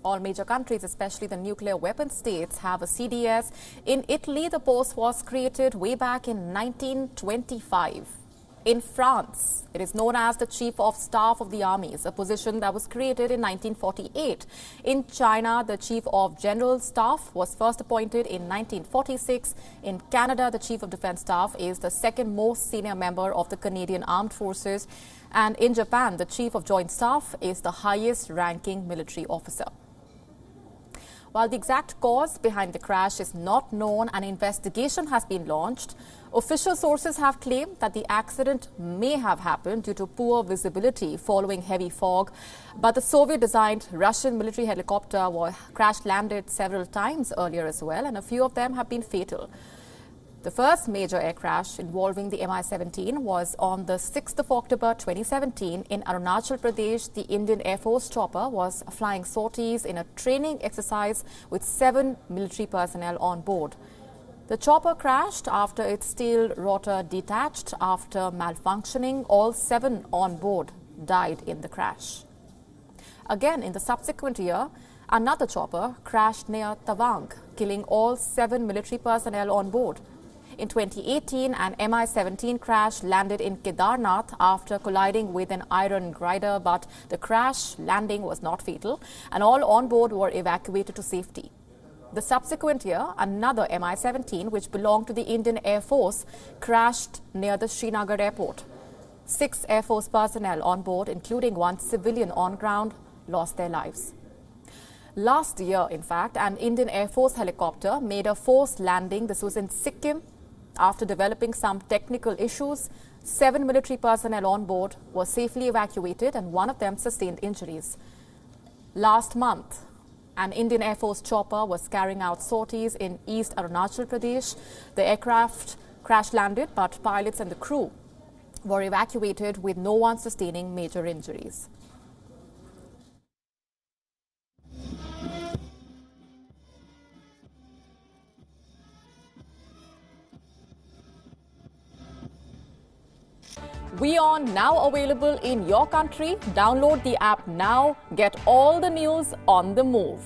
All major countries, especially the nuclear weapon states, have a CDS. In Italy, the post was created way back in 1925. In France, it is known as the Chief of Staff of the Armies, a position that was created in 1948. In China, the Chief of General Staff was first appointed in 1946. In Canada, the Chief of Defense Staff is the second most senior member of the Canadian Armed Forces. And in Japan, the Chief of Joint Staff is the highest ranking military officer. While the exact cause behind the crash is not known, an investigation has been launched. Official sources have claimed that the accident may have happened due to poor visibility following heavy fog. But the Soviet-designed Russian military helicopter crash-landed several times earlier as well, and a few of them have been fatal. The first major air crash involving the Mi-17 was on the 6th of October 2017 in Arunachal Pradesh. The Indian Air Force chopper was flying sorties in a training exercise with 7 military personnel on board. The chopper crashed after its steel rotor detached. After malfunctioning, all 7 on board died in the crash. Again, in the subsequent year, another chopper crashed near Tawang, killing all 7 military personnel on board. In 2018, an Mi-17 crash landed in Kedarnath after colliding with an iron grider, but the crash landing was not fatal and all on board were evacuated to safety. The subsequent year, another Mi-17, which belonged to the Indian Air Force, crashed near the Srinagar airport. 6 Air Force personnel on board, including 1 civilian on ground, lost their lives. Last year, in fact, an Indian Air Force helicopter made a forced landing. This was in Sikkim. After developing some technical issues, 7 military personnel on board were safely evacuated and 1 of them sustained injuries. Last month, an Indian Air Force chopper was carrying out sorties in East Arunachal Pradesh. The aircraft crash-landed, but pilots and the crew were evacuated with no one sustaining major injuries. WION now available in your country. Download the app now. Get all the news on the move.